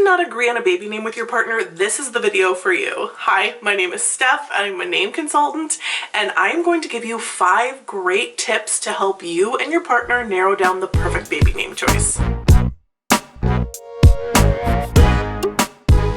cannot agree on a baby name with your partner, this is the video for you. Hi, my name is Steph. I'm a name consultant, and I am going to give you 5 great tips to help you and your partner narrow down the perfect baby name choice. I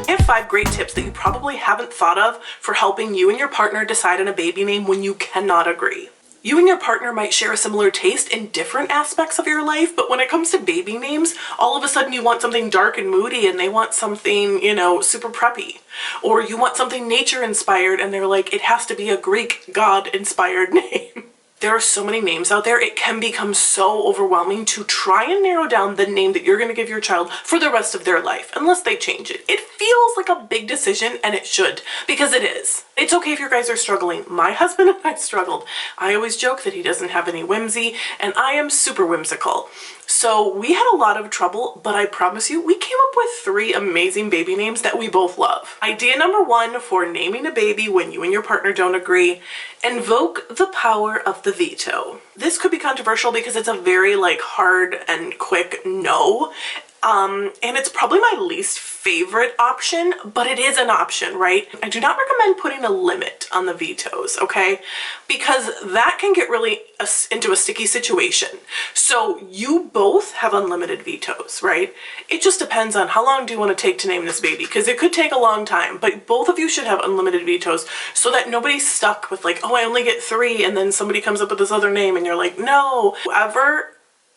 have 5 great tips that you probably haven't thought of for helping you and your partner decide on a baby name when you cannot agree. You and your partner might share a similar taste in different aspects of your life, but when it comes to baby names, all of a sudden you want something dark and moody and they want something, super preppy. Or you want something nature inspired and they're like, it has to be a Greek god inspired name. There are so many names out there, it can become so overwhelming to try and narrow down the name that you're going to give your child for the rest of their life, unless they change it. It feels like a big decision, and it should, because it is. It's okay if you guys are struggling. My husband and I struggled. I always joke that he doesn't have any whimsy, and I am super whimsical. So we had a lot of trouble, but I promise you, we came up with 3 amazing baby names that we both love. Idea number 1 for naming a baby when you and your partner don't agree: invoke the power of the veto. This could be controversial because it's a very hard and quick no. And it's probably my least favorite option, but it is an option, right? I do not recommend putting a limit on the vetoes, okay? Because that can get really into a sticky situation. So you both have unlimited vetoes, right? It just depends on how long do you want to take to name this baby, because it could take a long time, but both of you should have unlimited vetoes so that nobody's stuck with oh, I only get 3, and then somebody comes up with this other name and you're like, no. Whoever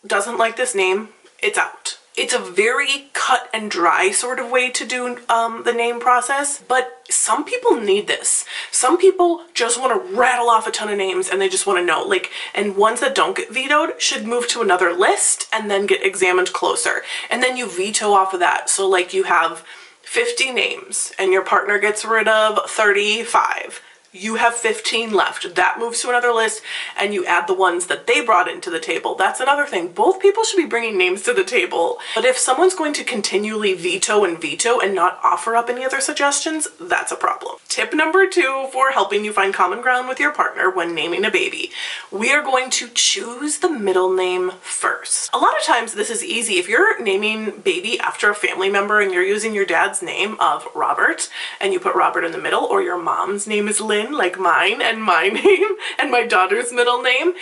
doesn't like this name, it's out. It's a very cut and dry sort of way to do the name process, but some people need this. Some people just want to rattle off a ton of names and they just want to know, and ones that don't get vetoed should move to another list and then get examined closer. And then you veto off of that. So you have 50 names and your partner gets rid of 35. You have 15 left. That moves to another list, and you add the ones that they brought into the table. That's another thing. Both people should be bringing names to the table. But if someone's going to continually veto and not offer up any other suggestions, that's a problem. Tip number 2 for helping you find common ground with your partner when naming a baby: we are going to choose the middle name first. A lot of times this is easy. If you're naming baby after a family member and you're using your dad's name of Robert and you put Robert in the middle, or your mom's name is Lynn, like mine and my name and my daughter's middle name,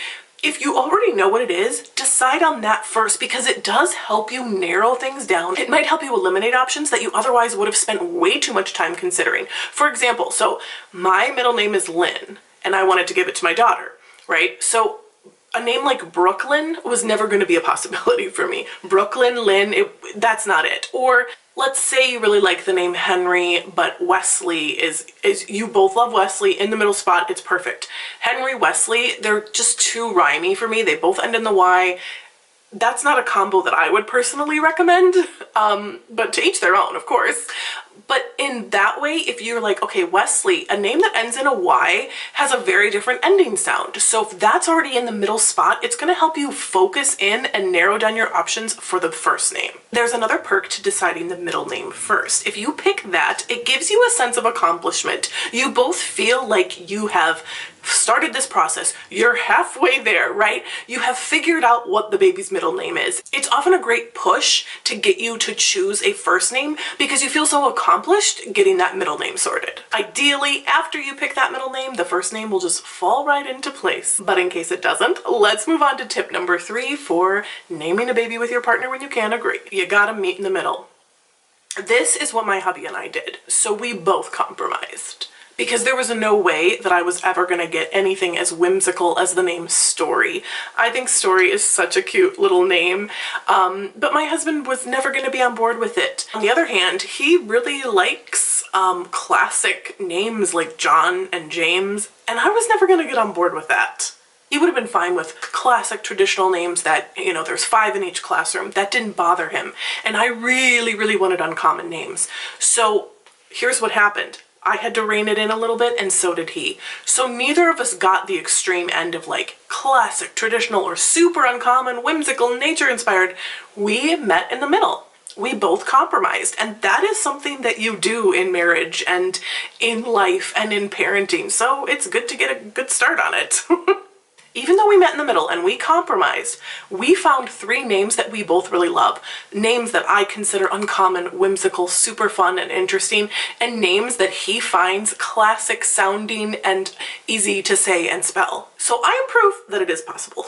if you already know what it is, decide on that first, because it does help you narrow things down. It might help you eliminate options that you otherwise would have spent way too much time considering. For example, so my middle name is Lynn and I wanted to give it to my daughter, right? So a name like Brooklyn was never going to be a possibility for me. Brooklyn, Lynn, that's not it. Or let's say you really like the name Henry, but Wesley is you both love Wesley. In the middle spot, it's perfect. Henry, Wesley, they're just too rhymey for me. They both end in the Y. That's not a combo that I would personally recommend, but to each their own, of course. But in that way, if you're like, okay, Wesley, a name that ends in a Y has a very different ending sound. So if that's already in the middle spot, it's going to help you focus in and narrow down your options for the first name. There's another perk to deciding the middle name first. If you pick that, it gives you a sense of accomplishment. You both feel like you have started this process. You're halfway there, right? You have figured out what the baby's middle name is. It's often a great push to get you to choose a first name because you feel so accomplished getting that middle name sorted. Ideally, after you pick that middle name, the first name will just fall right into place. But in case it doesn't, let's move on to tip number 3 for naming a baby with your partner when you can't agree. You gotta meet in the middle. This is what my hubby and I did. So we both compromised, because there was no way that I was ever going to get anything as whimsical as the name Story. I think Story is such a cute little name, but my husband was never going to be on board with it. On the other hand, he really likes classic names like John and James, and I was never going to get on board with that. He would have been fine with classic traditional names that, there's 5 in each classroom. That didn't bother him. And I really, really wanted uncommon names. So here's what happened. I had to rein it in a little bit, and so did he. So neither of us got the extreme end of classic, traditional, or super uncommon, whimsical, nature-inspired. We met in the middle. We both compromised, and that is something that you do in marriage and in life and in parenting, so it's good to get a good start on it. Even though we met in the middle and we compromised, we found 3 names that we both really love. Names that I consider uncommon, whimsical, super fun and interesting, and names that he finds classic sounding and easy to say and spell. So I am proof that it is possible.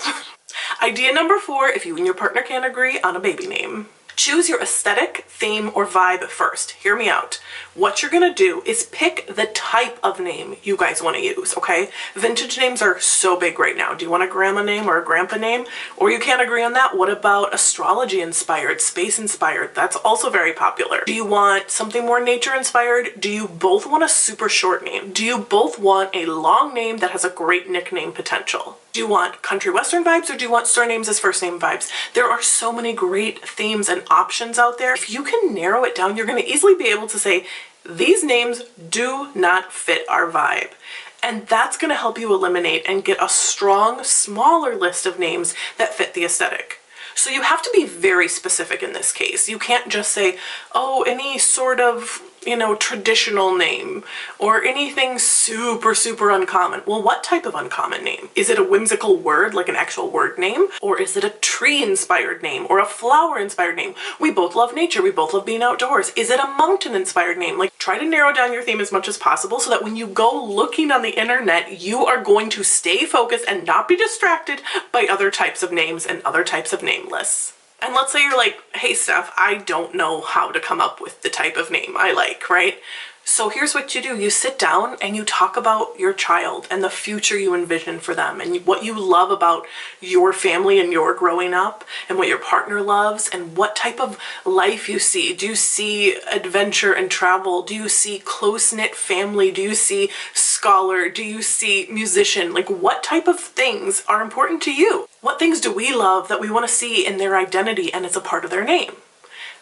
Idea number 4, if you and your partner can't agree on a baby name. Choose your aesthetic, theme, or vibe first. Hear me out. What you're gonna do is pick the type of name you guys wanna use, okay? Vintage names are so big right now. Do you want a grandma name or a grandpa name? Or you can't agree on that? What about astrology inspired, space inspired? That's also very popular. Do you want something more nature inspired? Do you both want a super short name? Do you both want a long name that has a great nickname potential? Do you want country western vibes or do you want surnames as first name vibes? There are so many great themes and options out there. If you can narrow it down, you're going to easily be able to say, these names do not fit our vibe. And that's going to help you eliminate and get a strong, smaller list of names that fit the aesthetic. So you have to be very specific in this case. You can't just say, oh, any sort of, traditional name or anything super, super uncommon. Well, what type of uncommon name? Is it a whimsical word, like an actual word name? Or is it a tree-inspired name or a flower-inspired name? We both love nature. We both love being outdoors. Is it a mountain-inspired name? Like, try to narrow down your theme as much as possible so that when you go looking on the internet, you are going to stay focused and not be distracted by other types of names and other types of name lists. And let's say you're like, hey Steph, I don't know how to come up with the type of name I like, right? So here's what you do. You sit down and you talk about your child and the future you envision for them and what you love about your family and your growing up and what your partner loves and what type of life you see. Do you see adventure and travel? Do you see close-knit family? Do you see scholar? Do you see musician? Like, what type of things are important to you? What things do we love that we want to see in their identity and it's a part of their name?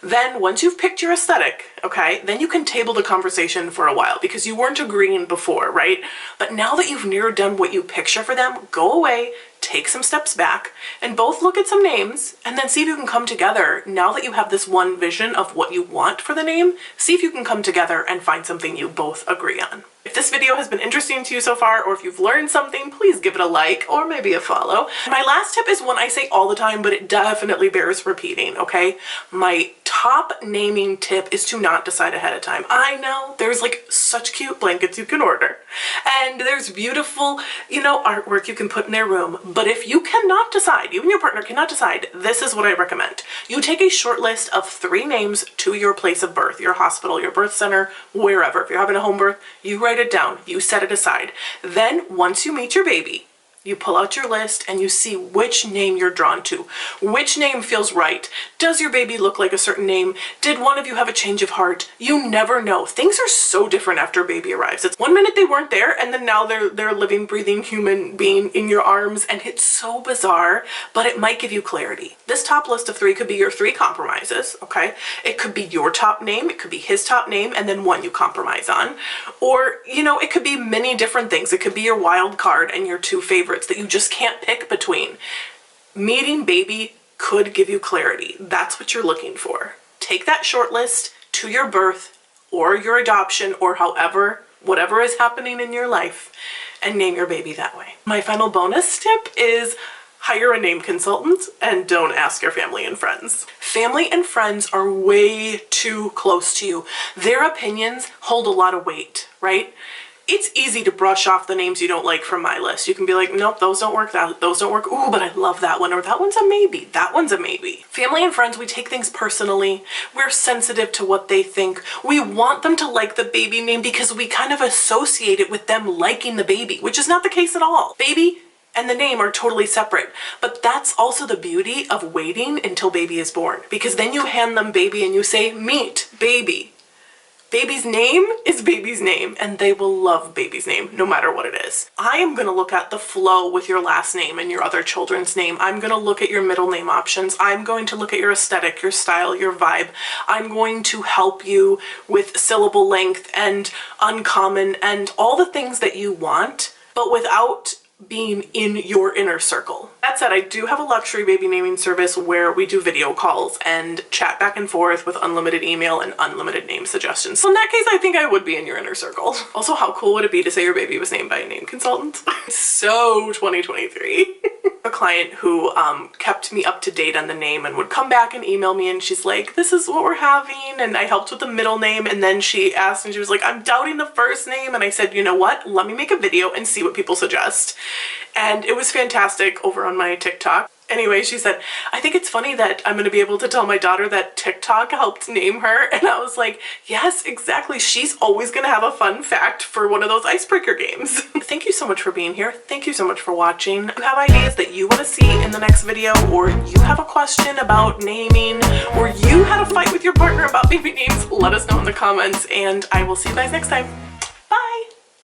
Then once you've picked your aesthetic, okay, then you can table the conversation for a while because you weren't agreeing before, right? But now that you've narrowed down what you picture for them, go away, take some steps back, and both look at some names and then see if you can come together. Now that you have this one vision of what you want for the name, see if you can come together and find something you both agree on. If this video has been interesting to you so far, or if you've learned something, please give it a like or maybe a follow. My last tip is one I say all the time, but it definitely bears repeating, okay? My top naming tip is to not decide ahead of time. I know there's like such cute blankets you can order, and there's beautiful, artwork you can put in their room. But if you cannot decide, you and your partner cannot decide, this is what I recommend. You take a short list of 3 names to your place of birth, your hospital, your birth center, wherever. If you're having a home birth, you write it down, you set it aside. Then once you meet your baby, you pull out your list and you see which name you're drawn to. Which name feels right? Does your baby look like a certain name? Did one of you have a change of heart? You never know. Things are so different after a baby arrives. It's one minute they weren't there and then now they're a living, breathing human being in your arms, and it's so bizarre, but it might give you clarity. This top list of 3 could be your 3 compromises, okay? It could be your top name, it could be his top name, and then one you compromise on. Or, it could be many different things. It could be your wild card and your 2 favorites that you just can't pick between. Meeting baby could give you clarity. That's what you're looking for. Take that short list to your birth or your adoption or whatever is happening in your life, and name your baby that way. My final bonus tip is hire a name consultant and don't ask your family and friends. Family and friends are way too close to you. Their opinions hold a lot of weight, right? It's easy to brush off the names you don't like from my list. You can be like, nope, those don't work, those don't work. Ooh, but I love that one, or that one's a maybe, that one's a maybe. Family and friends, we take things personally. We're sensitive to what they think. We want them to like the baby name because we kind of associate it with them liking the baby, which is not the case at all. Baby and the name are totally separate, but that's also the beauty of waiting until baby is born, because then you hand them baby and you say, meet baby. Baby's name is baby's name, and they will love baby's name no matter what it is. I am going to look at the flow with your last name and your other children's name. I'm going to look at your middle name options. I'm going to look at your aesthetic, your style, your vibe. I'm going to help you with syllable length and uncommon and all the things that you want, but without being in your inner circle. That said, I do have a luxury baby naming service where we do video calls and chat back and forth with unlimited email and unlimited name suggestions. So in that case, I think I would be in your inner circle. Also, how cool would it be to say your baby was named by a name consultant? So 2023. A client who kept me up to date on the name and would come back and email me, and she's like, this is what we're having, and I helped with the middle name, and then she asked and she was like, I'm doubting the first name, and I said, you know what, let me make a video and see what people suggest. And it was fantastic over on my TikTok. Anyway, she said, I think it's funny that I'm going to be able to tell my daughter that TikTok helped name her. And I was like, yes, exactly. She's always going to have a fun fact for one of those icebreaker games. Thank you so much for being here. Thank you so much for watching. If you have ideas that you want to see in the next video, or you have a question about naming, or you had a fight with your partner about baby names, let us know in the comments, and I will see you guys next time.